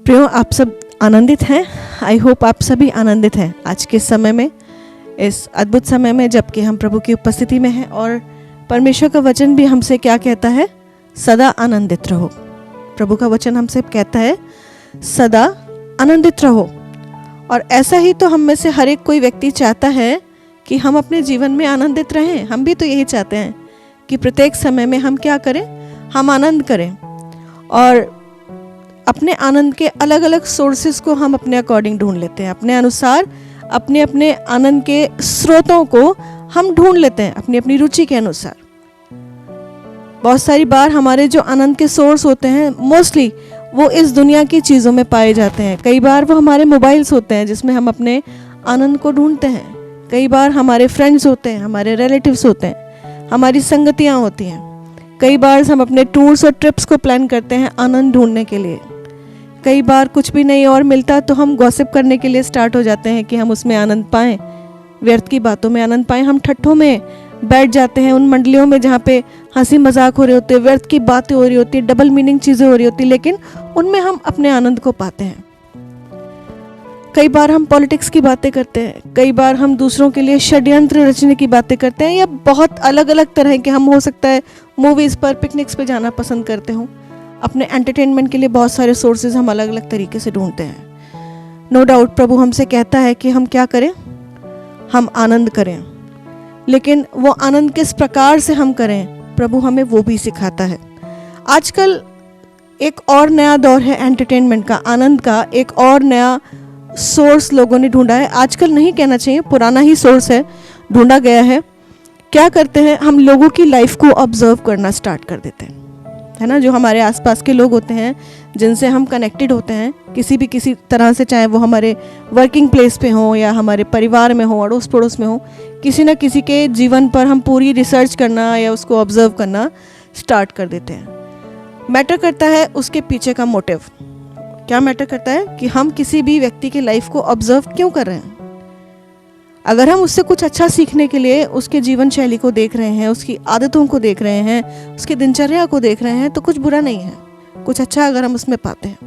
प्रियो, आप सब आनंदित हैं। आई होप आप सभी आनंदित हैं आज के समय में, इस अद्भुत समय में जबकि हम प्रभु की उपस्थिति में हैं। और परमेश्वर का वचन भी हमसे क्या कहता है? सदा आनंदित रहो। प्रभु का वचन हमसे कहता है सदा आनंदित रहो। और ऐसा ही तो हम में से हर एक कोई व्यक्ति चाहता है कि हम अपने जीवन में आनंदित रहें। हम भी तो यही चाहते हैं कि प्रत्येक समय में हम क्या करें? हम आनंद करें। और अपने आनंद के अलग अलग सोर्सेस को हम अपने अकॉर्डिंग ढूंढ लेते हैं, अपने अनुसार अपने अपने आनंद के स्रोतों को हम ढूंढ लेते हैं अपनी अपनी रुचि के अनुसार। बहुत सारी बार हमारे जो आनंद के सोर्स होते हैं मोस्टली वो इस दुनिया की चीज़ों में पाए जाते हैं। कई बार वो हमारे मोबाइल्स होते हैं जिसमें हम अपने आनंद को ढूंढते हैं। कई बार हमारे फ्रेंड्स होते हैं, हमारे रिलेटिव्स होते हैं, हमारी संगतियाँ होती हैं। कई बार हम अपने टूर्स और ट्रिप्स को प्लान करते हैं आनंद ढूंढने के लिए। कई बार कुछ भी नहीं और मिलता तो हम गॉसिप करने के लिए स्टार्ट हो जाते हैं कि हम उसमें आनंद पाएं, व्यर्थ की बातों में आनंद पाएं। हम ठट्ठों में बैठ जाते हैं उन मंडलियों में जहाँ पे हंसी मजाक हो रहे होते, व्यर्थ की बातें हो रही होती, डबल मीनिंग चीज़ें हो रही होती, लेकिन उनमें हम अपने आनंद को पाते हैं। कई बार हम पॉलिटिक्स की बातें करते हैं, कई बार हम दूसरों के लिए षड्यंत्र रचने की बातें करते हैं, या बहुत अलग अलग तरह के हम हो सकता है मूवीज़ पर, पिकनिक्स पे जाना पसंद करते हों। अपने एंटरटेनमेंट के लिए बहुत सारे सोर्सेज हम अलग अलग तरीके से ढूंढते हैं। नो डाउट प्रभु हमसे कहता है कि हम क्या करें? हम आनंद करें। लेकिन वो आनंद किस प्रकार से हम करें, प्रभु हमें वो भी सिखाता है। आजकल एक और नया दौर है एंटरटेनमेंट का, आनंद का एक और नया सोर्स लोगों ने ढूंढा है। आजकल नहीं कहना चाहिए, पुराना ही सोर्स है, ढूंढा गया है। क्या करते हैं? हम लोगों की लाइफ को ऑब्जर्व करना स्टार्ट कर देते हैं, है ना। जो हमारे आसपास के लोग होते हैं जिनसे हम कनेक्टेड होते हैं किसी तरह से, चाहे वो हमारे वर्किंग प्लेस पे हो या हमारे परिवार में हो, अड़ोस पड़ोस में हो, किसी न किसी के जीवन पर हम पूरी रिसर्च करना या उसको ऑब्जर्व करना स्टार्ट कर देते हैं। मैटर करता है उसके पीछे का मोटिव। क्या मैटर करता है? कि हम किसी भी व्यक्ति की लाइफ को ऑब्जर्व क्यों कर रहे हैं। अगर हम उससे कुछ अच्छा सीखने के लिए उसके जीवन शैली को देख रहे हैं, उसकी आदतों को देख रहे हैं, उसकी दिनचर्या को देख रहे हैं, तो कुछ बुरा नहीं है, कुछ अच्छा अगर हम उसमें पाते हैं।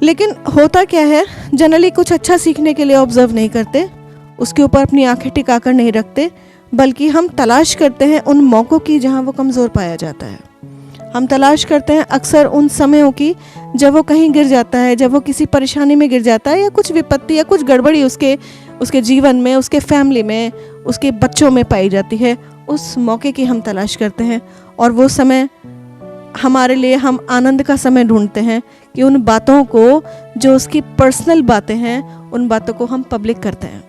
लेकिन होता क्या है, जनरली कुछ अच्छा सीखने के लिए ऑब्जर्व नहीं करते, उसके ऊपर अपनी आंखें टिकाकर नहीं रखते, बल्कि हम तलाश करते हैं उन मौक़ों की जहाँ वो कमज़ोर पाया जाता है। हम तलाश करते हैं अक्सर उन समयों की जब वो कहीं गिर जाता है, जब वो किसी परेशानी में गिर जाता है, या कुछ विपत्ति या कुछ गड़बड़ी उसके जीवन में, उसके फैमिली में, उसके बच्चों में पाई जाती है। उस मौके की हम तलाश करते हैं और वो समय हमारे लिए हम आनंद का समय ढूंढते हैं कि उन बातों को, जो उसकी पर्सनल बातें हैं, उन बातों को हम पब्लिक करते हैं,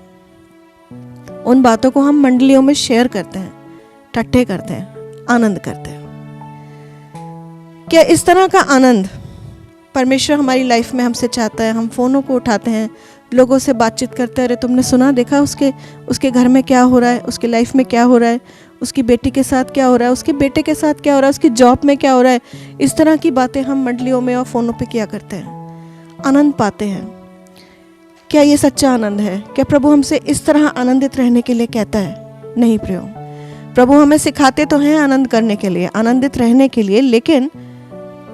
उन बातों को हम मंडलियों में शेयर करते हैं, ठट्ठे करते हैं, आनंद करते हैं। क्या इस तरह का आनंद परमेश्वर हमारी लाइफ में हमसे चाहता है? हम फ़ोनों को उठाते हैं, लोगों से बातचीत करते हैं, अरे तुमने सुना, देखा उसके घर में क्या हो रहा है, उसके लाइफ में क्या हो रहा है, उसकी बेटी के साथ क्या हो रहा है, उसके बेटे के साथ क्या हो रहा है, उसकी जॉब में क्या हो रहा है। इस तरह की बातें हम मंडलियों में और फ़ोनों पे किया करते हैं, आनंद पाते हैं। क्या ये सच्चा आनंद है? क्या प्रभु हमसे इस तरह आनंदित रहने के लिए कहता है? नहीं प्रियो, प्रभु हमें सिखाते तो हैं आनंद करने के लिए, आनंदित रहने के लिए, लेकिन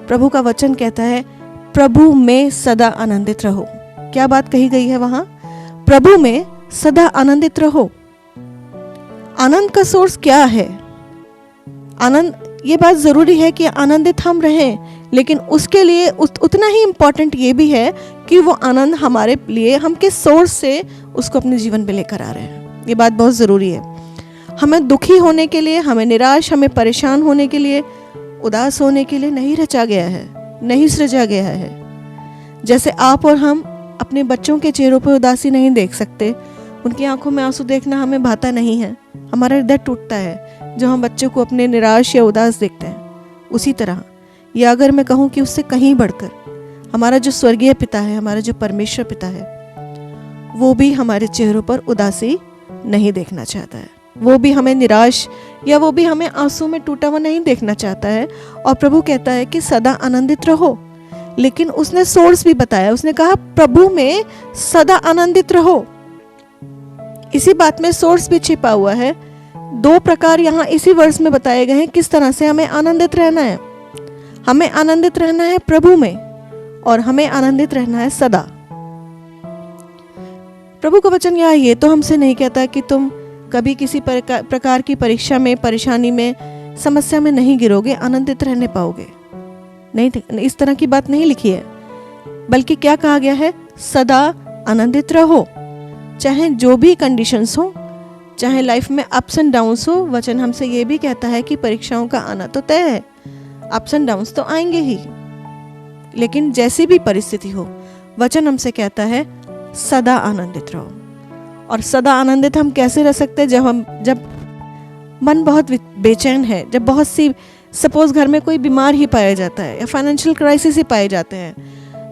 प्रभु का वचन कहता है प्रभु में सदा आनंदित रहो। क्या बात कही गई है वहां? प्रभु में सदा आनंदित रहो। आनंद का सोर्स क्या है? आनंद, ये बात जरूरी है कि आनंदित हम रहें, लेकिन उसके लिए उतना ही इम्पोर्टेंट ये भी है कि वो आनंद हमारे लिए हम किस सोर्स से उसको अपने जीवन में लेकर आ रहे हैं। ये बात बहुत ज़रूरी है। हमें दुखी होने के लिए, हमें निराश, हमें परेशान होने के लिए, उदास होने के लिए नहीं रचा गया है, नहीं सृजा गया है। जैसे आप और हम अपने बच्चों के चेहरों पर उदासी नहीं देख सकते, उनकी आंखों में आंसू देखना हमें भाता नहीं है, हमारा हृदय टूटता है जो हम बच्चों को अपने निराश या उदास देखते हैं। उसी तरह, या अगर मैं कहूँ कि उससे कहीं बढ़कर, हमारा जो स्वर्गीय पिता है, हमारा जो परमेश्वर पिता है, वो भी हमारे चेहरों पर उदासी नहीं देखना चाहता है। वो भी हमें निराश या वो भी हमें आंसू में टूटा हुआ नहीं देखना चाहता है। और प्रभु कहता है कि सदा आनंदित रहो। लेकिन उसने सोर्स भी बताया, उसने कहा प्रभु में सदा आनंदित रहो। इसी बात में सोर्स भी छिपा हुआ है। दो प्रकार यहाँ इसी वर्ष में बताए गए हैं किस तरह से हमें आनंदित रहना है। हमें आनंदित रहना है प्रभु में, और हमें आनंदित रहना है सदा। प्रभु का वचन यहाँ ये तो हमसे नहीं कहता कि तुम कभी किसी प्रकार की परीक्षा में, परेशानी में, समस्या में नहीं गिरोगे, आनंदित रहने पाओगे। नहीं, इस तरह की बात नहीं लिखी है। बल्कि क्या कहा गया है? सदा आनंदित रहो, चाहे जो भी कंडीशंस हो, चाहे लाइफ में अप्स एंड डाउन्स हो। वचन हमसे ये भी कहता है कि परीक्षाओं का आना तो तय है, अप्स एंड डाउन्स तो आएंगे ही, लेकिन जैसी भी परिस्थिति हो, वचन हमसे कहता है सदा आनंदित रहो। और सदा आनंदित हम कैसे रह सकते हैं? जब मन बहुत बेचैन है, जब बहुत सी, सपोज घर में कोई बीमार ही पाया जाता है, या फाइनेंशियल क्राइसिस ही पाए जाते हैं,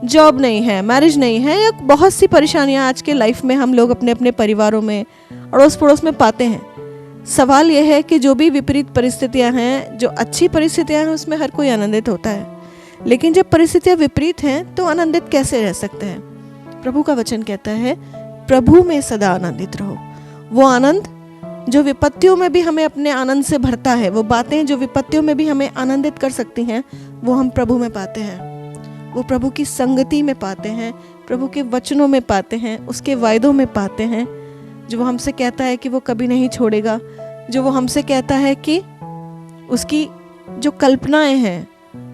जॉब नहीं है, मैरिज नहीं है, या बहुत सी परेशानियां आज के लाइफ में हम लोग अपने अपने परिवारों में, अड़ोस पड़ोस में पाते हैं। सवाल यह है कि जो भी विपरीत परिस्थितियां हैं, जो अच्छी परिस्थितियां हैं, उसमें हर कोई आनंदित होता है, लेकिन जब परिस्थितियां विपरीत हैं तो आनंदित कैसे रह सकते हैं? प्रभु का वचन कहता है प्रभु में सदा आनंदित रहो। वो आनंद जो विपत्तियों में भी हमें अपने आनंद से भरता है, वो बातें जो विपत्तियों में भी हमें आनंदित कर सकती हैं, वो हम प्रभु में पाते हैं। वो प्रभु की संगति में पाते हैं, प्रभु के वचनों में पाते हैं, उसके वायदों में पाते हैं, जो वो हमसे कहता है कि वो कभी नहीं छोड़ेगा, जो वो हमसे कहता है कि उसकी जो कल्पनाएं हैं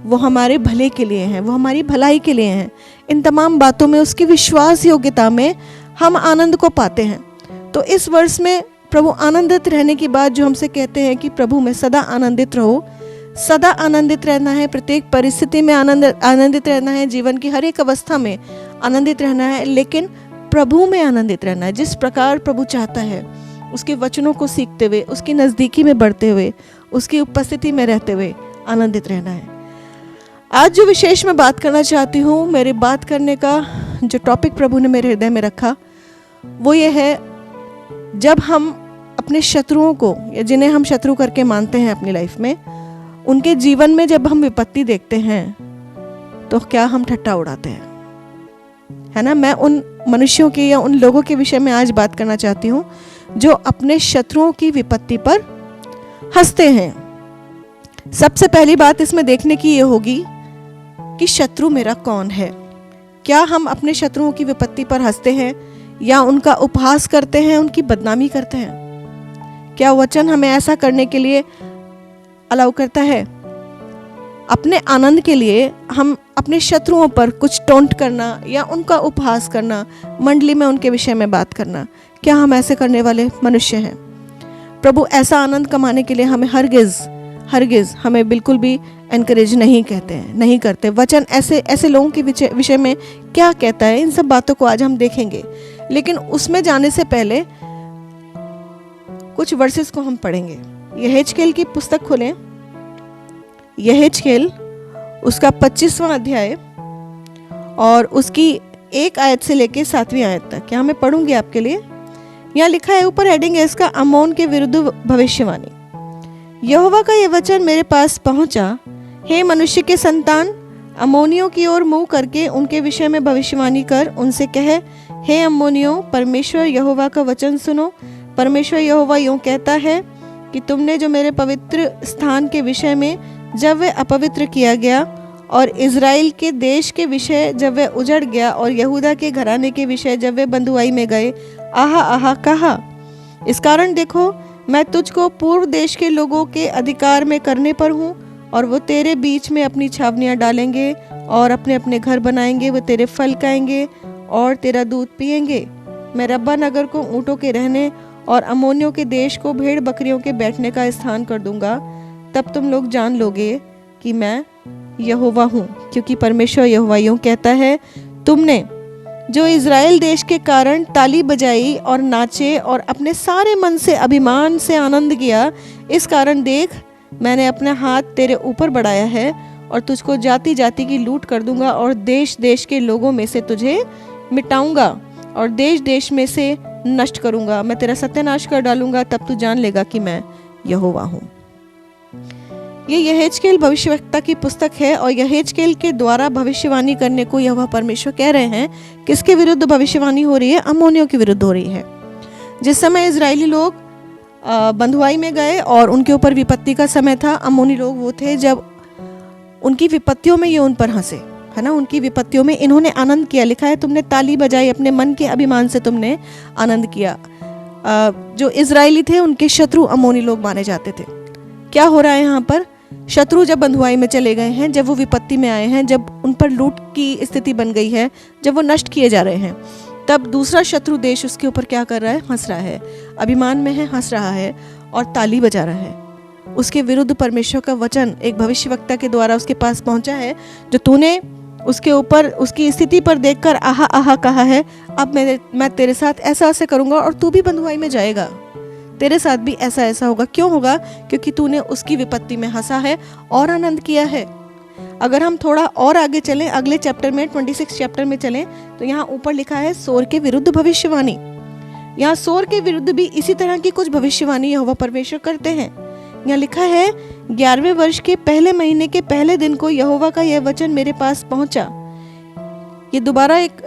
वो हमारे भले के लिए हैं, वो हमारी भलाई के लिए हैं। इन तमाम बातों में, उसकी विश्वास योग्यता में हम आनंद को पाते हैं। तो इस वर्ष में प्रभु आनंदित रहने की बात जो हमसे कहते हैं कि प्रभु में सदा आनंदित रहो, सदा आनंदित रहना है, प्रत्येक परिस्थिति में आनंदित रहना है, जीवन की हर एक अवस्था में आनंदित रहना है, लेकिन प्रभु में आनंदित रहना है। जिस प्रकार प्रभु चाहता है, उसके वचनों को सीखते हुए, उसकी नज़दीकी में बढ़ते हुए, उसकी उपस्थिति में रहते हुए आनंदित रहना है। आज जो विशेष मैं बात करना चाहती हूँ, मेरे बात करने का जो टॉपिक प्रभु ने मेरे हृदय में रखा, वो ये है, जब हम अपने शत्रुओं को, या जिन्हें हम शत्रु करके मानते हैं अपनी लाइफ में, उनके जीवन में जब हम विपत्ति देखते हैं तो क्या हम ठट्ठा उड़ाते हैं, है ना? मैं उन मनुष्यों के या उन लोगों के विषय में आज बात करना चाहती हूँ जो अपने शत्रुओं की विपत्ति पर हंसते हैं। सबसे पहली बात इसमें देखने की ये होगी कि शत्रु मेरा कौन है। क्या हम अपने शत्रुओं की विपत्ति पर हंसते हैं या उनका उपहास करते हैं, उनकी बदनामी करते हैं? क्या वचन हमें ऐसा करने के लिए अलाउ करता है? अपने आनंद के लिए हम अपने शत्रुओं पर कुछ टोंट करना या उनका उपहास करना, मंडली में उनके विषय में बात करना, क्या हम ऐसे करने वाले मनुष्य हैं? प्रभु ऐसा आनंद कमाने के लिए हमें हरगिज हमें बिल्कुल भी एनकरेज नहीं करते। वचन ऐसे लोगों के विषय में क्या कहता है, इन सब बातों को आज हम देखेंगे। लेकिन उसमें जाने से पहले कुछ वर्सेस को हम पढ़ेंगे। यहेजकेल की पुस्तक खोलें, यहेजकेल उसका 25वां अध्याय और उसकी 1 आयत से लेके 7वीं आयत तक। क्या मैं पढ़ूंगी आपके लिए? यहाँ लिखा है, ऊपर हेडिंग है इसका, अम्मोन के विरुद्ध भविष्यवाणी। यहोवा का यह वचन मेरे पास पहुंचा, हे मनुष्य के संतान, अम्मोनियों की ओर मुंह करके उनके विषय में भविष्यवाणी कर, उनसे कहे, हे अम्मोनियों, परमेश्वर यहोवा का वचन सुनो। परमेश्वर यहोवा यूं कहता है कि तुमने जो मेरे पवित्र स्थान के विषय में जब वह अपवित्र किया गया, और इज़राइल के देश के विषय जब वह उजड़ गया, और यहूदा के घराने के विषय जब वे बंधुआई में गए, आहा आहा कहा। इस कारण देखो, मैं तुझको पूर्व देश के लोगों के अधिकार में करने पर हूँ, और वो तेरे बीच में अपनी छावनियाँ डालेंगे और अपने अपने घर बनाएंगे। वो तेरे फल खाएंगे और तेरा दूध पिएंगे। मैं रब्बा नगर को ऊँटों के रहने और अम्मोनियों के देश को भेड़ बकरियों के बैठने का स्थान कर दूंगा। तब तुम लोग जान लोगे कि मैं यहोवा हूँ, क्योंकि परमेश्वर यहोवा यूं कहता है, तुमने जो इज़राइल देश के कारण ताली बजाई और नाचे और अपने सारे मन से अभिमान से आनंद किया, इस कारण देख, मैंने अपना हाथ तेरे ऊपर बढ़ाया है और तुझको जाति जाति की लूट कर दूंगा, और देश देश के लोगों में से तुझे मिटाऊंगा और देश देश में से नष्ट करूंगा। मैं तेरा सत्यानाश कर डालूंगा, तब तू जान लेगा कि मैं यहोवा हूँ। ये यहेजकेल भविष्यवक्ता की पुस्तक है, और यहेजकेल के द्वारा भविष्यवाणी करने को यहोवा परमेश्वर कह रहे हैं। किसके विरुद्ध भविष्यवाणी हो रही है? अम्मोनियों के विरुद्ध हो रही है। जिस समय इजरायली लोग बंधुआई में गए और उनके ऊपर विपत्ति का समय था, अम्मोनी लोग वो थे जब उनकी विपत्तियों में ये उन पर हंसे। है ना, उनकी विपत्तियों में इन्होंने आनंद किया। लिखा है तुमने ताली बजाई, अपने मन के अभिमान से तुमने आनंद किया। जो इजरायली थे उनके शत्रु अमोनी लोग माने जाते थे। क्या हो रहा है यहाँ पर? शत्रु जब बंधुआई में चले गए हैं, जब वो विपत्ति में आए हैं, जब उन पर लूट की स्थिति बन गई है, जब वो नष्ट किए जा रहे हैं, तब दूसरा शत्रु देश उसके ऊपर क्या कर रहा है? हंस रहा है, अभिमान में है, हंस रहा है और ताली बजा रहा है। उसके विरुद्ध परमेश्वर का वचन एक भविष्यवक्ता के द्वारा उसके पास पहुंचा है, जो तूने उसके ऊपर उसकी स्थिति पर देखकर आहा आहा कहा है, अब मैं तेरे साथ ऐसा ऐसा करूंगा और तू भी बंधुआई में जाएगा, तेरे साथ भी ऐसा ऐसा होगा। क्यों होगा? क्योंकि तूने उसकी विपत्ति में हंसा है और आनंद किया है। अगर हम थोड़ा और आगे चलें, अगले चैप्टर में 26 चैप्टर में चलें, तो यहाँ ऊपर लिखा है सोर के विरुद्ध भविष्यवाणी। यहाँ सोर के विरुद्ध भी इसी तरह की कुछ भविष्यवाणी यहोवा परमेश्वर करते हैं। यहाँ लिखा है 11वें वर्ष के पहले महीने के पहले दिन को यहोवा का यह वचन मेरे पास पहुंचा। ये दोबारा एक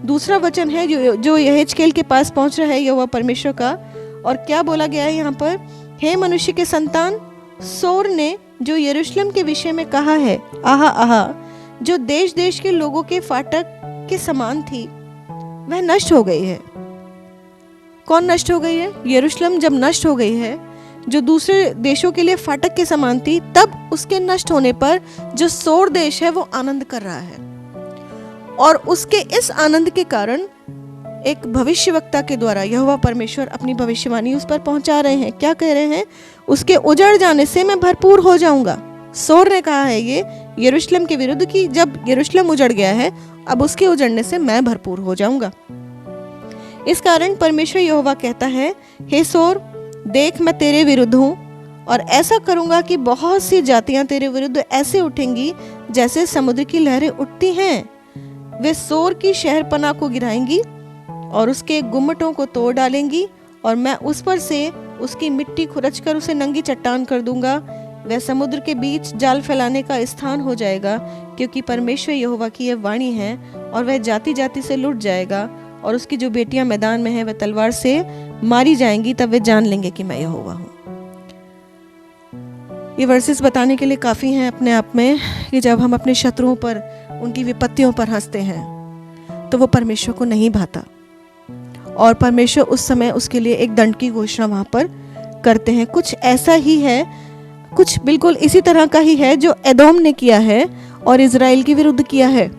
दूसरा वचन है जो यहेजकेल के पास पहुंच रहा है यहोवा परमेश्वर का। और क्या बोला गया है यहाँ पर? हे मनुष्य के संतान, सोर ने जो यरूशलेम के विषय में कहा है, आहा आहा, जो देश देश के लोगों के फाटक के समान थी, वह नष्ट हो गई है। कौन नष्ट हो गई है? यरूशलेम जब नष्ट हो गई है, जो दूसरे देशों के लिए फाटक के समान थी, तब उसके नष्ट होने पर जो सोर देश है वो आनंद कर रहा है। और उसके इस आनंद के कारण एक भविष्यवक्ता के द्वारा यहोवा परमेश्वर अपनी भविष्यवाणी उस पर पहुंचा रहे हैं। क्या कह रहे हैं? उसके उजड़ जाने से मैं भरपूर हो जाऊंगा। सोर ने कहा है ये यरूशलेम के विरुद्ध कि जब यरूशलेम उजड़ गया है, अब उसके उजड़ने से मैं भरपूर हो जाऊंगा। इस कारण परमेश्वर यहोवा कहता है, हे सोर, देख मैं तेरे विरुद्ध हूँ और ऐसा करूंगा कि बहुत सी जातियां तेरे विरुद्ध ऐसे उठेंगी जैसे समुद्र की लहरें उठती हैं। वे सोर की शहरपनाह को गिराएंगी और उसके गुम्मटों को तोड़ डालेंगी, और मैं उस पर से उसकी मिट्टी खुरच कर उसे नंगी चट्टान कर दूंगा। वह समुद्र के बीच जाल फैलाने का स्थान हो जाएगा, क्योंकि परमेश्वर यहोवा की यह वाणी है। और वह जाति जाति से लुट जाएगा, और उसकी जो बेटियां मैदान में हैं वह तलवार से मारी जाएंगी। तब वे जान लेंगे कि मैं यहोवा हूँ। ये वर्सेस बताने के लिए काफ़ी हैं अपने आप में कि जब हम अपने शत्रुओं पर, उनकी विपत्तियों पर हंसते हैं, तो वो परमेश्वर को नहीं भाता, और परमेश्वर उस समय उसके लिए एक दंड की घोषणा वहाँ पर करते हैं। कुछ ऐसा ही है, कुछ बिल्कुल इसी तरह का ही है जो एदोम ने किया है और इजराइल के विरुद्ध किया है।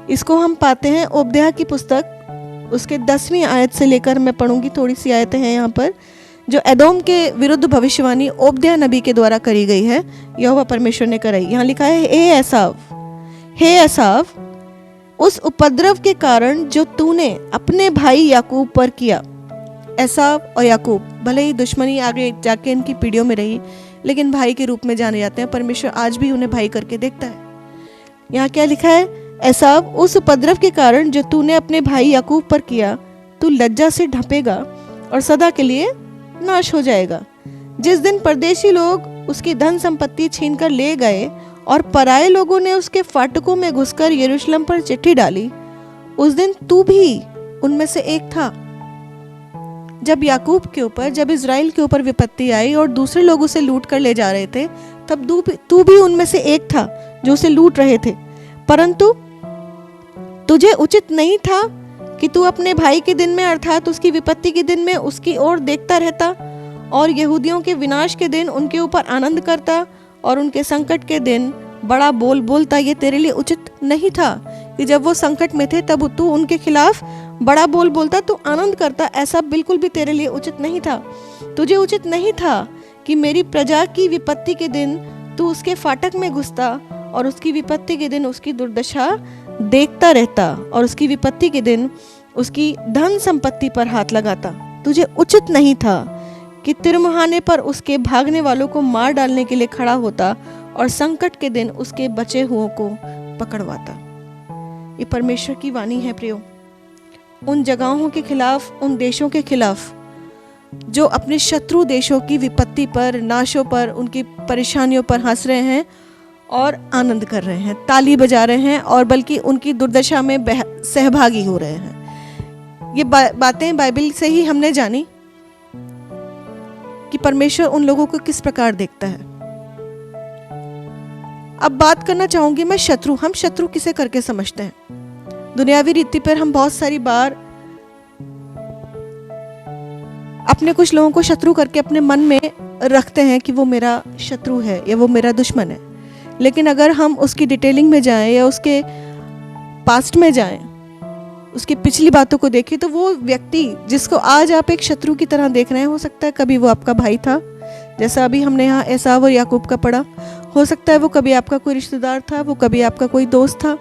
इसको हम पाते हैं ओबद्याह की पुस्तक, उसके 10वीं आयत से लेकर मैं पढ़ूंगी, थोड़ी सी आयतें हैं यहाँ पर, जो एदोम के विरुद्ध भविष्यवाणी ओबद्याह नबी के द्वारा करी गई है, यहोवा परमेश्वर ने कराई। यहाँ लिखा है, हे एसाव, उस उपद्रव के कारण जो तूने अपने भाई याकूब पर किया। एसाव और याकूब भले ही दुश्मनी आगे जाके इनकी पीढ़ियों में रही, लेकिन भाई के रूप में जाने जाते हैं। परमेश्वर आज भी उन्हें भाई करके देखता है। यहाँ क्या लिखा है? एसाव, उस उपद्रव के कारण जो तूने अपने भाई याकूब पर किया, तू लज्जा से ढंपेगा और सदा के लिए नाश हो जाएगा। जिस दिन परदेशी लोग उसकी धन संपत्ति छीन कर ले गए और पराये लोगों ने उसके फाटकों में घुसकर यरूशलेम पर चिट्ठी डाली, उस दिन तू भी उनमें से एक था। जब याकूब के ऊपर, जब इजराइल के ऊपर विपत्ति आई और दूसरे लोग उसे लूट कर ले जा रहे थे, तब तू भी उनमें से एक था जो उसे लूट रहे थे। परंतु तुझे उचित नहीं था कि तू अपने भाई के दिन में, अर्थात उसकी विपत्ति के दिन में उसकी ओर देखता रहता और यहूदियों के विनाश के दिन उनके ऊपर आनंद करता और उनके संकट के दिन बड़ा बोल बोलता। ये तेरे लिए उचित नहीं था कि जब वो संकट में थे तब तू उनके खिलाफ बड़ा बोल बोलता, तू आनंद करता। ऐसा बिल्कुल भी तेरे लिए उचित नहीं था। तुझे उचित नहीं था कि मेरी प्रजा की विपत्ति के दिन तू उसके फाटक में घुसता और उसकी विपत्ति के दिन उसकी दुर्दशा देखता रहता और उसकी विपत्ति के दिन उसकी धन संपत्ति पर हाथ लगाता। तुझे उचित नहीं था कि तिरमुहाने पर उसके भागने वालों को मार डालने के लिए खड़ा होता और संकट के दिन उसके बचे हुओं को पकड़वाता। ये परमेश्वर की वाणी है प्रियो, उन जगहों के खिलाफ, उन देशों के खिलाफ जो अपने शत्रु देशों की विपत्ति पर, नाशों पर, उनकी परेशानियों पर हंस रहे हैं और आनंद कर रहे हैं, ताली बजा रहे हैं और बल्कि उनकी दुर्दशा में सहभागी हो रहे हैं। ये बातें बाइबल से ही हमने जानी कि परमेश्वर उन लोगों को किस प्रकार देखता है। अब बात करना चाहूंगी मैं शत्रु। हम शत्रु किसे करके समझते हैं? दुनियावी रीति पर हम बहुत सारी बार अपने कुछ लोगों को शत्रु करके अपने मन में रखते हैं कि वो मेरा शत्रु है या वो मेरा दुश्मन है। लेकिन अगर हम उसकी डिटेलिंग में जाएं या उसके पास्ट में जाएं, उसकी पिछली बातों को देखें, तो वो व्यक्ति जिसको आज आप एक शत्रु की तरह देख रहे हैं, हो सकता है कभी वो आपका भाई था, जैसा अभी हमने यहाँ एसाव और याकूब का पढ़ा। हो सकता है वो कभी आपका कोई रिश्तेदार था, वो कभी आपका कोई दोस्त था,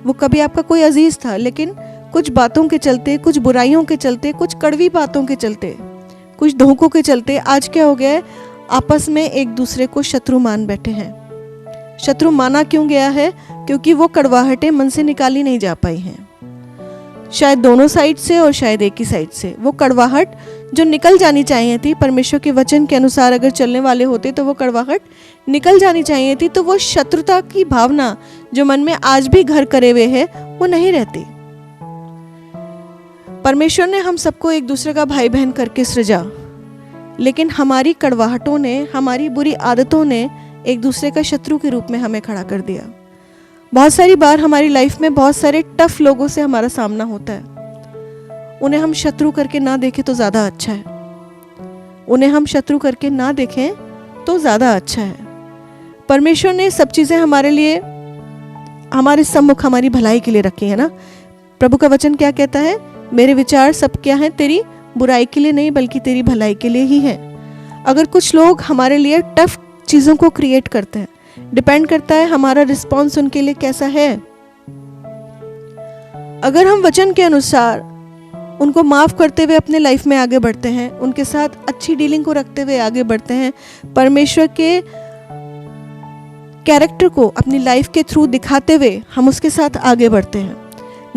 वो कभी आपका कोई अजीज था। लेकिन कुछ बातों के चलते, कुछ बुराइयों के चलते, कुछ कड़वी बातों के चलते, कुछ धोखों के चलते आज क्या हो गया है, आपस में एक दूसरे को शत्रु मान बैठे हैं। शत्रु माना क्यों गया है? क्योंकि वो कड़वाहटें मन से निकाली नहीं जा पाई हैं, शायद दोनों साइड से और शायद एक ही साइड से। वो कड़वाहट जो निकल जानी चाहिए थी, परमेश्वर के वचन के अनुसार अगर चलने वाले होते तो वो कड़वाहट निकल जानी चाहिए थी, तो वो शत्रुता की भावना जो मन में आज भी घर करे हुए है वो नहीं रहती। परमेश्वर ने हम सबको एक दूसरे का भाई बहन करके सृजा, लेकिन हमारी कड़वाहटों ने, हमारी बुरी आदतों ने एक दूसरे का शत्रु के रूप में हमें खड़ा कर दिया। बहुत सारी बार हमारी लाइफ में बहुत सारे टफ लोगों से हमारा सामना होता है। उन्हें हम शत्रु करके ना देखें तो ज़्यादा अच्छा है। उन्हें हम शत्रु करके ना देखें तो ज़्यादा अच्छा है। परमेश्वर ने सब चीज़ें हमारे लिए, हमारे सम्मुख, हमारी भलाई के लिए रखी है ना। प्रभु का वचन क्या कहता है? मेरे विचार सब क्या हैं? तेरी बुराई के लिए नहीं बल्कि तेरी भलाई के लिए ही है। अगर कुछ लोग हमारे लिए टफ चीज़ों को क्रिएट करते हैं, डिपेंड करता है हमारा रिस्पॉन्स उनके लिए कैसा है। अगर हम वचन के अनुसार उनको माफ करते हुए अपने लाइफ में आगे बढ़ते हैं, उनके साथ अच्छी डीलिंग को रखते हुए आगे बढ़ते हैं, परमेश्वर के कैरेक्टर को अपनी लाइफ के थ्रू दिखाते हुए हम उसके साथ आगे बढ़ते हैं,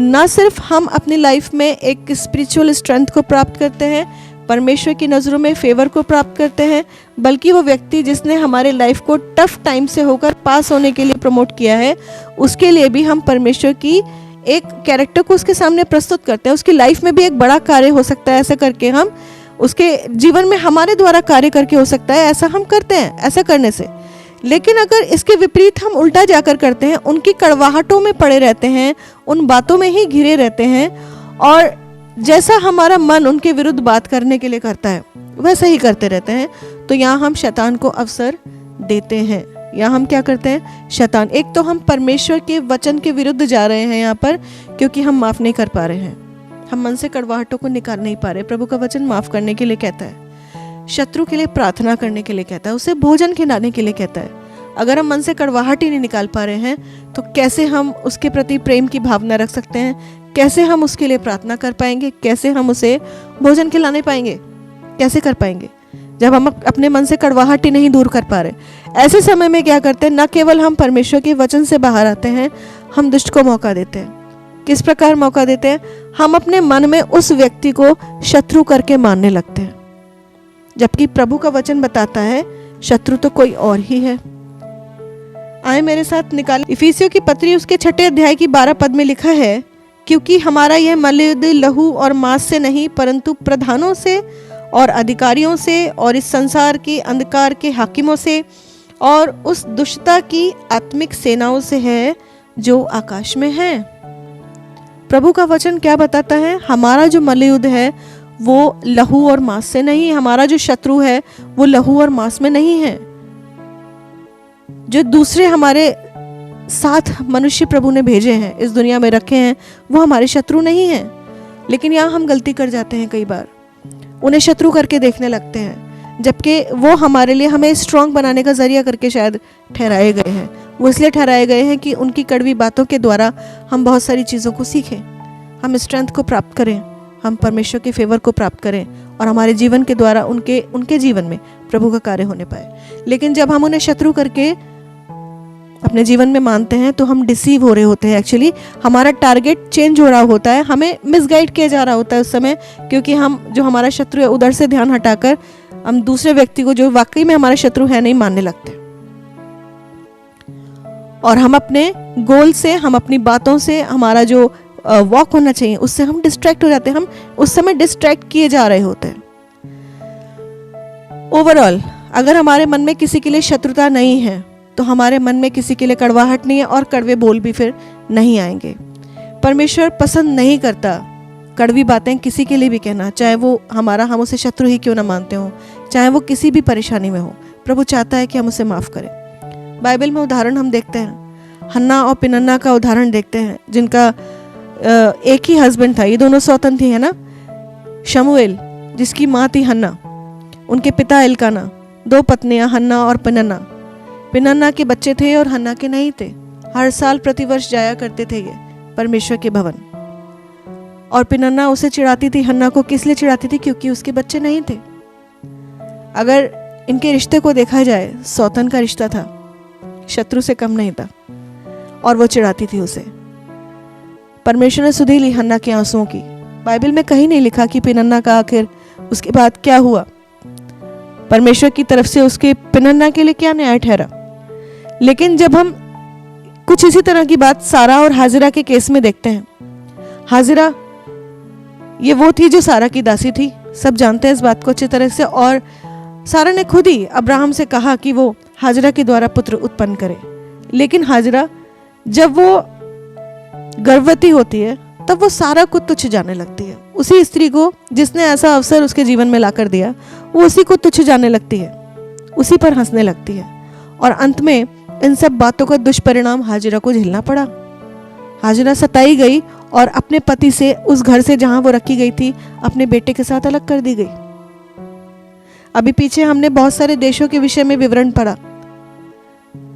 ना सिर्फ हम अपनी लाइफ में एक स्पिरिचुअल स्ट्रेंथ को प्राप्त करते हैं, परमेश्वर की नज़रों में फेवर को प्राप्त करते हैं, बल्कि वो व्यक्ति जिसने हमारे लाइफ को टफ टाइम से होकर पास होने के लिए प्रमोट किया है, उसके लिए भी हम परमेश्वर की एक कैरेक्टर को उसके सामने प्रस्तुत करते हैं। उसकी लाइफ में भी एक बड़ा कार्य हो सकता है, ऐसा करके हम उसके जीवन में हमारे द्वारा कार्य करके हो सकता है, ऐसा हम करते हैं ऐसा करने से। लेकिन अगर इसके विपरीत हम उल्टा जाकर करते हैं, उनकी कड़वाहटों में पड़े रहते हैं, उन बातों में ही घिरे रहते हैं, और जैसा हमारा मन उनके विरुद्ध बात करने के लिए करता है वैसा ही करते रहते हैं, तो यहाँ हम शैतान को अवसर देते हैं। यहाँ हम क्या करते हैं? शैतान, एक तो हम परमेश्वर के वचन के विरुद्ध जा रहे हैं यहाँ पर, क्योंकि हम माफ़ नहीं कर पा रहे हैं, हम मन से कड़वाहटों को निकाल नहीं पा रहे। प्रभु का वचन माफ़ करने के लिए कहता है, शत्रु के लिए प्रार्थना करने के लिए कहता है, उसे भोजन खिलाने के लिए कहता है। अगर हम मन से कड़वाहट ही नहीं निकाल पा रहे हैं तो कैसे हम उसके प्रति प्रेम की भावना रख सकते हैं? कैसे हम उसके लिए प्रार्थना कर पाएंगे? कैसे हम उसे भोजन खिलाने पाएंगे? कैसे कर पाएंगे जब हम अपने मन से कड़वाहट ही नहीं दूर कर पा रहे? ऐसे समय में क्या करते हैं? न केवल हम परमेश्वर के वचन से बाहर आते हैं, हम दुष्ट को मौका देते हैं। किस प्रकार मौका देते हैं? हम अपने मन में उस व्यक्ति को शत्रु करके मानने लगते हैं, जबकि प्रभु का वचन बताता है शत्रु तो कोई और ही है। आए मेरे साथ निकालें इफिसियों की पत्री उसके 6 अध्याय की 12 पद में लिखा है, क्योंकि हमारा यह मल्लयुद्ध लहू और मांस से नहीं परंतु प्रधानों से और अधिकारियों से और इस संसार के अंधकार के हाकिमों से और उस दुष्टता की आत्मिक सेनाओं से है जो आकाश में है। प्रभु का वचन क्या बताता है? हमारा जो मल्लयुद्ध है वो लहू और मांस से नहीं, हमारा जो शत्रु है वो लहू और मांस में नहीं है। जो दूसरे हमारे साथ मनुष्य प्रभु ने भेजे हैं, इस दुनिया में रखे हैं, वो हमारे शत्रु नहीं हैं। लेकिन यहाँ हम गलती कर जाते हैं, कई बार उन्हें शत्रु करके देखने लगते हैं, जबकि वो हमारे लिए, हमें स्ट्रांग बनाने का जरिया करके शायद ठहराए गए हैं। वो इसलिए ठहराए गए हैं कि उनकी कड़वी बातों के द्वारा हम बहुत सारी चीज़ों को सीखें, हम स्ट्रेंथ को प्राप्त करें, हम परमेश्वर के फेवर को प्राप्त करें और हमारे जीवन के द्वारा उनके जीवन में प्रभु का कार्य होने पाए। लेकिन जब हम उन्हें शत्रु करके अपने जीवन में मानते हैं तो हम डिसीव हो रहे होते हैं। एक्चुअली हमारा टारगेट चेंज हो रहा होता है, हमें मिसगाइड किया जा रहा होता है उस समय, क्योंकि हम जो हमारा शत्रु है उधर से ध्यान हटाकर हम दूसरे व्यक्ति को जो वाकई में हमारा शत्रु है नहीं मानने लगते, और हम अपने गोल से, हम अपनी बातों से, हमारा जो वॉक होना चाहिए उससे हम डिस्ट्रैक्ट हो जाते हैं। हम उस समय डिस्ट्रैक्ट किए जा रहे होते हैं। ओवरऑल अगर हमारे मन में किसी के लिए शत्रुता नहीं है तो तो हमारे मन में किसी के लिए कड़वाहट नहीं है और कड़वे बोल भी फिर नहीं आएंगे। परमेश्वर पसंद नहीं करता कड़वी बातें किसी के लिए भी कहना, चाहे वो हम उसे शत्रु ही क्यों ना मानते हो, चाहे वो किसी भी परेशानी में हो। प्रभु चाहता है कि हम उसे माफ़ करें। बाइबल में उदाहरण हम देखते हैं, हन्ना और पिनन्ना का उदाहरण देखते हैं, जिनका एक ही हस्बैंड था। ये दोनों सौतन थी, है ना। शमूएल जिसकी माँ थी हन्ना, उनके पिता एल्काना, 2 पत्नियां हन्ना और पिनन्ना। पिनन्ना के बच्चे थे और हन्ना के नहीं थे। हर साल प्रतिवर्ष जाया करते थे ये परमेश्वर के भवन, और पिनन्ना उसे चिढ़ाती थी। हन्ना को किस लिए चिढ़ाती थी? क्योंकि उसके बच्चे नहीं थे। अगर इनके रिश्ते को देखा जाए, सौतन का रिश्ता था, शत्रु से कम नहीं था, और वो चिढ़ाती थी उसे। परमेश्वर ने सुधि ली हन्ना के आंसुओं की। बाइबल में कहीं नहीं लिखा कि पिनन्ना का आखिर उसके बाद क्या हुआ, परमेश्वर की तरफ से उसके पिनन्ना के लिए क्या न्याय ठहरा। लेकिन जब हम कुछ इसी तरह की बात सारा और हाजिरा के केस में देखते हैं, हाजिरा ये वो थी जो सारा की दासी थी, सब जानते हैं इस बात को अच्छी तरह से। और सारा ने खुद ही अब्राहम से कहा कि वो हाजिरा के द्वारा पुत्र उत्पन्न करे। लेकिन हाजिरा जब वो गर्भवती होती है तब वो सारा को तुच्छ जाने लगती है। उसी स्त्री को जिसने ऐसा अवसर उसके जीवन में लाकर दिया, वो उसी को तुच्छ जाने लगती है, उसी पर हंसने लगती है। और अंत में इन सब बातों का दुष्परिणाम हाजिरा को झेलना पड़ा। हाजिरा सताई गई और अपने पति से, उस घर से जहां वो रखी गई थी, अपने बेटे के साथ अलग कर दी गई। अभी पीछे हमने बहुत सारे देशों के विषय में विवरण पढ़ा।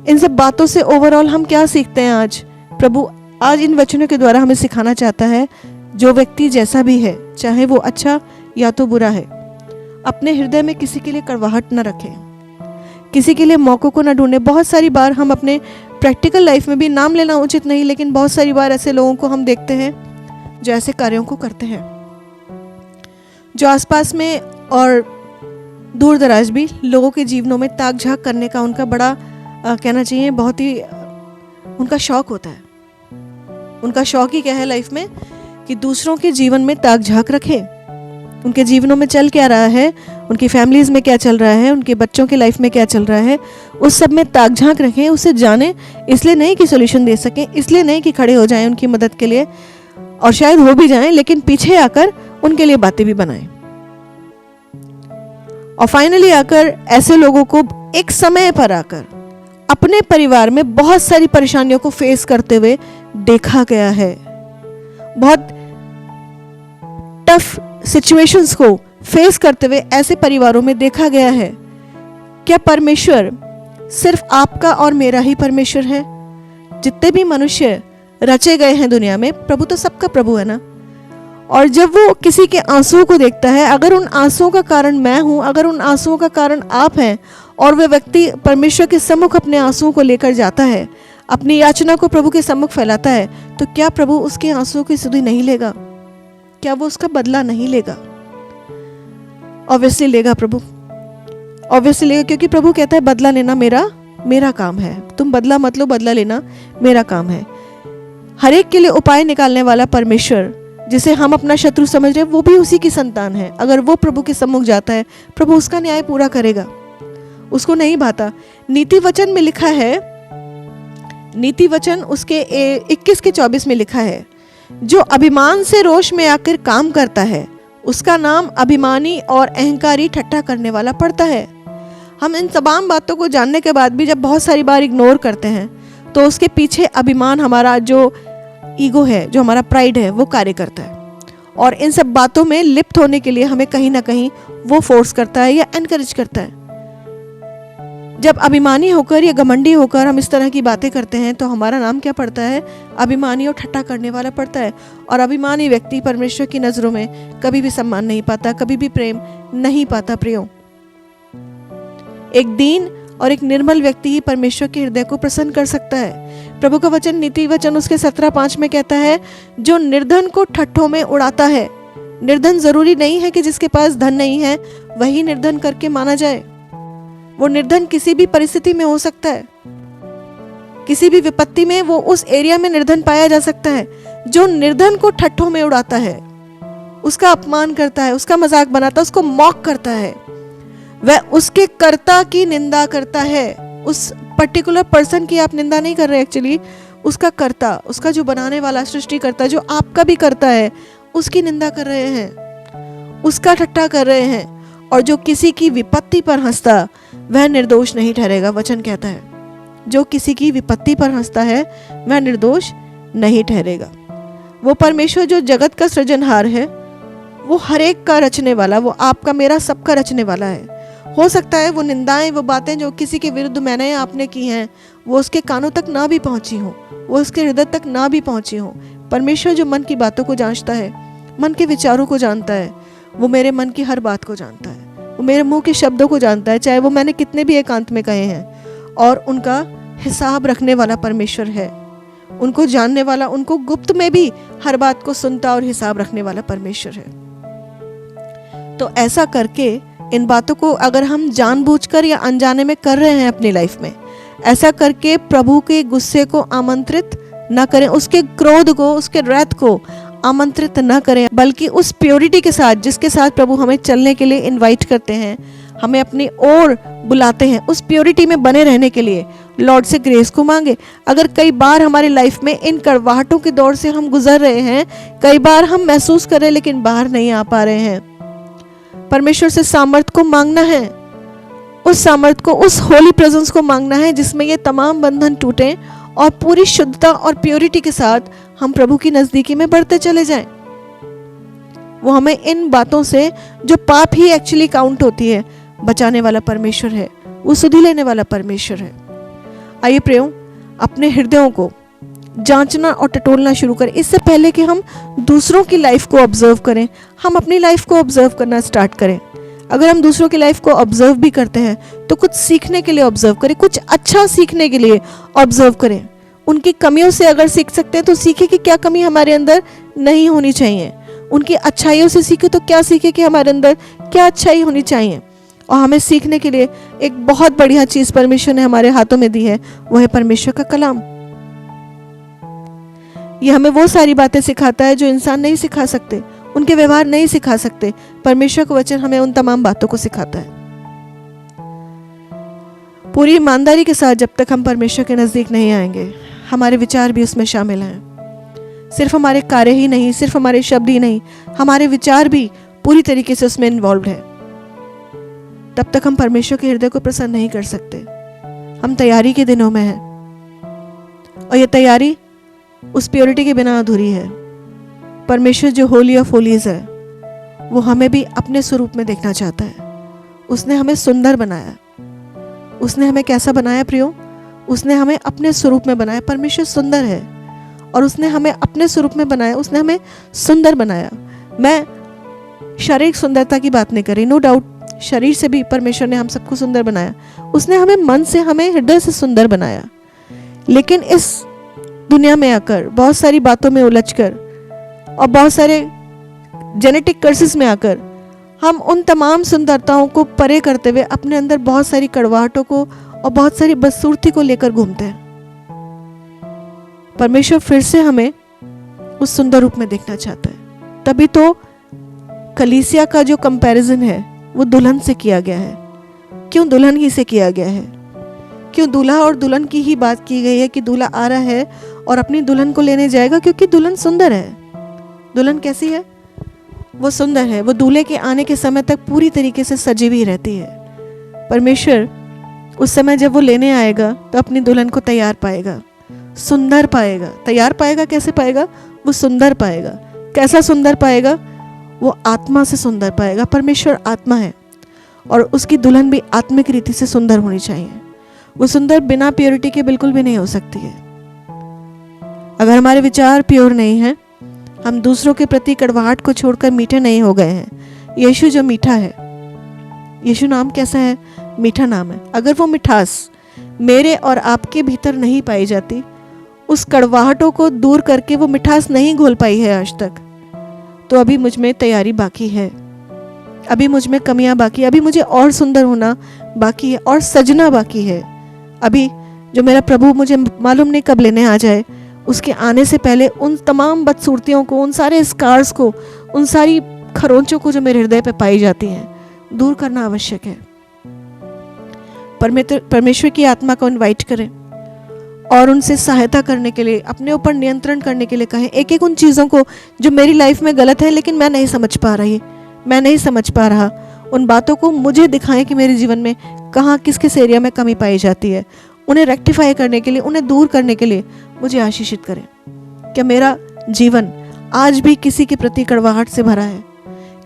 इन सब बातों से ओवरऑल हम क्या सीखते हैं? आज प्रभु आज इन वचनों के द्वारा हमें सिखाना चाहता है, जो व्यक्ति जैसा भी है, चाहे वो अच्छा या तो बुरा है, अपने हृदय में किसी के लिए कड़वाहट न रखें, किसी के लिए मौकों को न ढूंढे। बहुत सारी बार हम अपने प्रैक्टिकल लाइफ में भी, नाम लेना उचित नहीं, लेकिन बहुत सारी बार ऐसे लोगों को हम देखते हैं जो ऐसे कार्यों को करते हैं, जो आसपास में और दूर दराज भी लोगों के जीवनों में ताक झाक करने का उनका बड़ा कहना चाहिए, बहुत ही उनका शौक होता है। उनका शौक ही क्या है लाइफ में? कि दूसरों के जीवन में ताक झाक रखें, उनके जीवनों में चल क्या रहा है, उनकी फैमिलीज में क्या चल रहा है, उनके बच्चों के लाइफ में क्या चल रहा है, उस सब में ताक झांक रखें, उसे जानें। इसलिए नहीं कि सॉल्यूशन दे सकें, इसलिए नहीं कि खड़े हो जाएं उनकी मदद के लिए, और शायद हो भी जाएं, लेकिन पीछे आकर उनके लिए बातें भी बनाएं। और फाइनली आकर ऐसे लोगों को एक समय पर आकर अपने परिवार में बहुत सारी परेशानियों को फेस करते हुए देखा गया है। बहुत टफ सिचुएशंस को फेस करते हुए ऐसे परिवारों में देखा गया है। क्या परमेश्वर सिर्फ आपका और मेरा ही परमेश्वर है? जितने भी मनुष्य रचे गए हैं दुनिया में, प्रभु तो सबका प्रभु है ना। और जब वो किसी के आंसुओं को देखता है, अगर उन आंसुओं का कारण मैं हूं, अगर उन आंसुओं का कारण आप हैं, और वह व्यक्ति परमेश्वर के सम्मुख अपने आंसुओं को लेकर जाता है, अपनी याचना को प्रभु के सम्मुख फैलाता है, तो क्या प्रभु उसके आंसुओं की सुधि नहीं लेगा? क्या वो उसका बदला नहीं लेगा? ऑब्वियसली लेगा प्रभु, ऑब्वियसली लेगा, क्योंकि प्रभु कहता है बदला लेना मेरा काम है। तुम बदला मत लो, बदला लेना मेरा काम है। हर एक के लिए उपाय निकालने वाला परमेश्वर, जिसे हम अपना शत्रु समझ रहे हैं, वो भी उसी की संतान है। अगर वो प्रभु के सम्मुख जाता है, प्रभु उसका न्याय पूरा करेगा। उसको नहीं भाता। नीति वचन में लिखा है, नीति वचन उसके 21 के 24 में लिखा है, जो अभिमान से रोष में आकर काम करता है, उसका नाम अभिमानी और अहंकारी ठट्ठा करने वाला पड़ता है। हम इन तमाम बातों को जानने के बाद भी जब बहुत सारी बार इग्नोर करते हैं, तो उसके पीछे अभिमान, हमारा जो ईगो है, जो हमारा प्राइड है, वो कार्य करता है। और इन सब बातों में लिप्त होने के लिए हमें कहीं ना कहीं वो फोर्स करता है या एनकरेज करता है। जब अभिमानी होकर या घमंडी होकर हम इस तरह की बातें करते हैं, तो हमारा नाम क्या पड़ता है? अभिमानी और ठट्ठा करने वाला पड़ता है। और अभिमानी व्यक्ति परमेश्वर की नजरों में कभी भी सम्मान नहीं पाता, कभी भी प्रेम नहीं पाता। प्रियो, एक दीन और एक निर्मल व्यक्ति ही परमेश्वर के हृदय को प्रसन्न कर सकता है। प्रभु का वचन, नीति वचन उसके 17:5 में कहता है, जो निर्धन को ठट्ठों में उड़ाता है। निर्धन जरूरी नहीं है कि जिसके पास धन नहीं है वही निर्धन करके माना जाए। वो निर्धन किसी भी परिस्थिति में हो सकता है, किसी भी विपत्ति में वो उस एरिया में निर्धन पाया जा सकता है। जो निर्धन को ठट्ठों में उड़ाता है, उसका अपमान करता है, उसका मजाक बनाता है, उसको मॉक करता है, वह उसके कर्ता की निंदा करता है, उस पर्टिकुलर पर्सन की आप निंदा नहीं कर रहे, एक्चुअली उसका कर्ता, उसका जो बनाने वाला सृष्टिकर्ता जो आपका भी करता है, उसकी निंदा कर रहे हैं, उसका ठट्टा कर रहे हैं। और जो किसी की विपत्ति पर हंसता वह निर्दोष नहीं ठहरेगा। वचन कहता है जो किसी की विपत्ति पर हंसता है वह निर्दोष नहीं ठहरेगा। वो परमेश्वर जो जगत का सृजनहार है, वो हर एक का रचने वाला, वो आपका मेरा सबका रचने वाला है। हो सकता है वो निंदाएं, वो बातें जो किसी के विरुद्ध मैंने या आपने की हैं, वो उसके कानों तक ना भी पहुंची हो, वो उसके हृदय तक ना भी पहुंची हो। परमेश्वर जो मन की बातों को जांचता है, मन के विचारों को जानता है, वो मेरे मन की हर बात को जानता है, वो मेरे मुंह के शब्दों को जानता है, चाहे वो मैंने कितने भी एकांत में कहे हैं। और उनका हिसाब रखने वाला परमेश्वर है, उनको जानने वाला, उनको गुप्त में भी हर बात को सुनता और हिसाब रखने वाला परमेश्वर है। तो ऐसा करके इन बातों को अगर हम जानबूझकर या अनजाने में कर रहे हैं अपनी लाइफ में, ऐसा करके प्रभु के गुस्से को आमंत्रित न करें, उसके क्रोध को, उसके रैथ को आमंत्रित न करें, बल्कि उस प्योरिटी के साथ जिसके साथ प्रभु हमें चलने के लिए इनवाइट करते हैं, हमें अपनी ओर बुलाते हैं, उस प्योरिटी में बने रहने के लिए लॉर्ड से ग्रेस को मांगे। अगर कई बार हमारी लाइफ में इन कड़वाहटों के दौर से हम गुजर रहे हैं, कई बार हम महसूस कर रहे हैं लेकिन बाहर नहीं आ पा रहे हैं, परमेश्वर से सामर्थ को मांगना है, उस सामर्थ को, उस होली प्रेजेंस को मांगना है जिसमें ये तमाम बंधन टूटे और पूरी शुद्धता और प्योरिटी के साथ हम प्रभु की नजदीकी में बढ़ते चले जाएं। वो हमें इन बातों से, जो पाप ही एक्चुअली काउंट होती है, बचाने वाला परमेश्वर है, वो सुधि लेने वाला परमेश्वर है। आइए प्रियो, अपने हृदयों को जांचना और टटोलना शुरू करें। इससे पहले कि हम दूसरों की लाइफ को ऑब्जर्व करें, हम अपनी लाइफ को ऑब्जर्व करना स्टार्ट करें। अगर हम दूसरों की लाइफ को ऑब्जर्व भी करते हैं तो कुछ सीखने के लिए ऑब्जर्व करें, कुछ अच्छा सीखने के लिए ऑब्जर्व करें। उनकी कमियों से अगर सीख सकते हैं तो सीखें कि क्या कमी हमारे अंदर नहीं होनी चाहिए, उनकी अच्छाइयों से सीखे तो क्या सीखे कि हमारे अंदर क्या अच्छाई होनी चाहिए। और हमें सीखने के लिए एक बहुत बढ़िया चीज परमेश्वर ने हमारे हाथों में दी है, वो है परमेश्वर का कलाम। ये हमें वो सारी बातें सिखाता है जो इंसान नहीं सिखा सकते, उनके व्यवहार नहीं सिखा सकते। परमेश्वर का वचन हमें उन तमाम बातों को सिखाता है। पूरी ईमानदारी के साथ जब तक हम परमेश्वर के नजदीक नहीं आएंगे, हमारे विचार भी उसमें शामिल हैं। सिर्फ हमारे कार्य ही नहीं, सिर्फ हमारे शब्द ही नहीं, हमारे विचार भी पूरी तरीके से उसमें इन्वॉल्व है। तब तक हम परमेश्वर के हृदय को प्रसन्न नहीं कर सकते। हम तैयारी के दिनों में हैं और ये तैयारी उस प्योरिटी के बिना अधूरी है। परमेश्वर जो होली ऑफ होलीज है, वो हमें भी अपने स्वरूप में देखना चाहता है। उसने हमें सुंदर बनाया। उसने हमें कैसा बनाया प्रियो? उसने हमें अपने स्वरूप में बनाया। परमेश्वर सुंदर है और उसने हमें अपने स्वरूप में बनाया, उसने हमें सुंदर बनाया। मैं शारीरिक सुंदरता की बात नहीं कर रही, नो डाउट शरीर से भी परमेश्वर ने हम सबको सुंदर बनाया। उसने हमें मन से, हमें हृदय से सुंदर बनाया। लेकिन इस दुनिया में आकर, बहुत सारी बातों में उलझकर और बहुत सारे जेनेटिक कर्सेस में आकर, हम उन तमाम सुंदरताओं को परे करते हुए अपने अंदर बहुत सारी कड़वाहटों को और बहुत सारी बदसूरती को लेकर घूमते हैं। परमेश्वर फिर से हमें उस सुंदर रूप में देखना चाहता है। तभी तो कलीसिया का जो कंपैरिजन है वो दुल्हन से किया गया है। क्यों दुल्हन ही से किया गया है? क्यों दूल्हा और दुल्हन की ही बात की गई है कि दूल्हा आ रहा है और अपनी दुल्हन को लेने जाएगा? क्योंकि दुल्हन सुंदर है। दुल्हन कैसी है? वो सुंदर है। वो दूल्हे के आने के समय तक पूरी तरीके से सजी हुई रहती है। परमेश्वर उस समय जब वो लेने आएगा तो अपनी दुल्हन को तैयार पाएगा, सुंदर पाएगा। तैयार पाएगा, कैसे पाएगा? वो सुंदर पाएगा। कैसा सुंदर पाएगा? वो आत्मा से सुंदर पाएगा। परमेश्वर आत्मा है और उसकी दुल्हन भी आत्मिक रीति से सुंदर होनी चाहिए। वो सुंदर बिना प्योरिटी के बिल्कुल भी नहीं हो सकती है। अगर हमारे विचार प्योर नहीं हैं, हम दूसरों के प्रति कड़वाहट को छोड़कर मीठे नहीं हो गए हैं। यीशु जो मीठा है, यीशु नाम कैसा है? मीठा नाम है। अगर वो मिठास मेरे और आपके भीतर नहीं पाई जाती, उस कड़वाहटों को दूर करके वो मिठास नहीं घोल पाई है आज तक, तो अभी मुझ में तैयारी बाकी है, अभी मुझ में कमियां बाकी है, अभी मुझे और सुंदर होना बाकी है और सजना बाकी है। अभी जो मेरा प्रभु मुझे मालूम नहीं कब लेने आ जाए, उसके आने से पहले उन तमाम बदसूरतियों को, उन सारे स्कार्स को, उन सारी खरोंचों को जो मेरे हृदय पे पाई जाती हैं, दूर करना आवश्यक है। परमेश्वर की आत्मा को इनवाइट करें और उनसे सहायता करने के लिए, अपने ऊपर नियंत्रण करने के लिए कहें। एक एक उन चीज़ों को जो मेरी लाइफ में गलत है लेकिन मैं नहीं समझ पा रही, मैं नहीं समझ पा रहा, उन बातों को मुझे दिखाएं कि मेरे जीवन में कहाँ किस किस एरिया में कमी पाई जाती है। उन्हें रेक्टिफाई करने के लिए, उन्हें दूर करने के लिए मुझे आशीषित करें। क्या मेरा जीवन आज भी किसी के प्रति कड़वाहट से भरा है?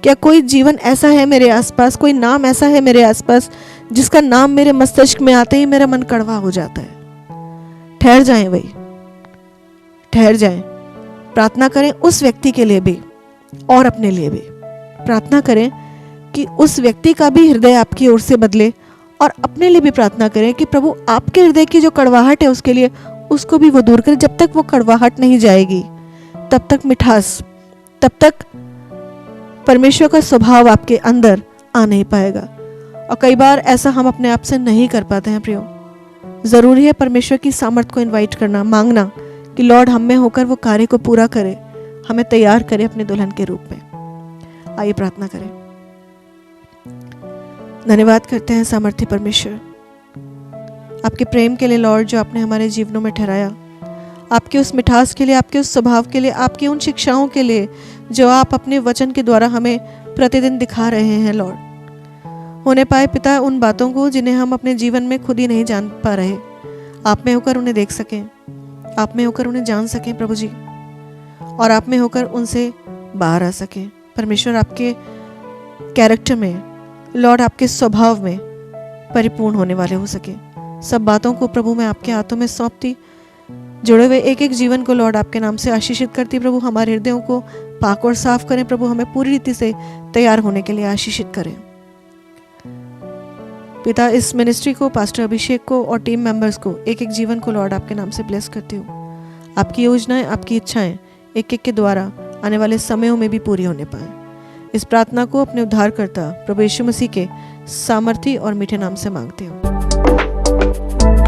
क्या कोई जीवन ऐसा है मेरे आसपास, कोई नाम ऐसा है मेरे आसपास जिसका नाम मेरे मस्तिष्क में आते ही मेरा मन कड़वा हो जाता है? ठहर जाएं, वही ठहर जाएं। प्रार्थना करें उस व्यक्ति के लिए भी और अपने लिए भी। प्रार्थना करें कि उस व्यक्ति का भी हृदय आपकी ओर से बदले, और अपने लिए भी प्रार्थना करें कि प्रभु आपके हृदय की जो कड़वाहट है उसके लिए उसको भी वो दूर करे। जब तक वो कड़वाहट नहीं जाएगी तब तक मिठास, तब तक परमेश्वर का स्वभाव आपके अंदर आ नहीं पाएगा। और कई बार ऐसा हम अपने आप से नहीं कर पाते हैं प्रियो। ज़रूरी है परमेश्वर की सामर्थ को इनवाइट करना, मांगना कि लॉर्ड हम में होकर वो कार्य को पूरा करे, हमें तैयार करे अपने दुल्हन के रूप में। आइए प्रार्थना करें। धन्यवाद करते हैं सामर्थ्य परमेश्वर आपके प्रेम के लिए लॉर्ड, जो आपने हमारे जीवनों में ठहराया, आपके उस मिठास के लिए, आपके उस स्वभाव के लिए, आपकी उन शिक्षाओं के लिए जो आप अपने वचन के द्वारा हमें प्रतिदिन दिखा रहे हैं लॉर्ड। होने पाए पिता उन बातों को जिन्हें हम अपने जीवन में खुद ही नहीं जान पा रहे, आप में होकर उन्हें देख सकें, आप में होकर उन्हें जान सकें प्रभु जी, और आप में होकर उनसे बाहर आ सकें। परमेश्वर आपके कैरेक्टर में लॉर्ड, आपके स्वभाव में परिपूर्ण होने वाले हो सके। सब बातों को प्रभु मैं आपके हाथों में सौंपती, जुड़े हुए एक एक जीवन को लॉर्ड आपके नाम से आशीषित करती। प्रभु हमारे हृदयों को पाक और साफ करें प्रभु, हमें पूरी रीति से तैयार होने के लिए आशीषित करें। पिता इस मिनिस्ट्री को, पास्टर अभिषेक को और टीम मेंबर्स को, एक एक जीवन को लॉर्ड आपके नाम से ब्लेस करती हूँ। आपकी योजनाएं, आपकी इच्छाएं एक एक के द्वारा आने वाले समयों में भी पूरी होने पाए। इस प्रार्थना को अपने उद्धारकर्ता प्रभु यीशु मसीह के सामर्थी और मीठे नाम से मांगती हूँ।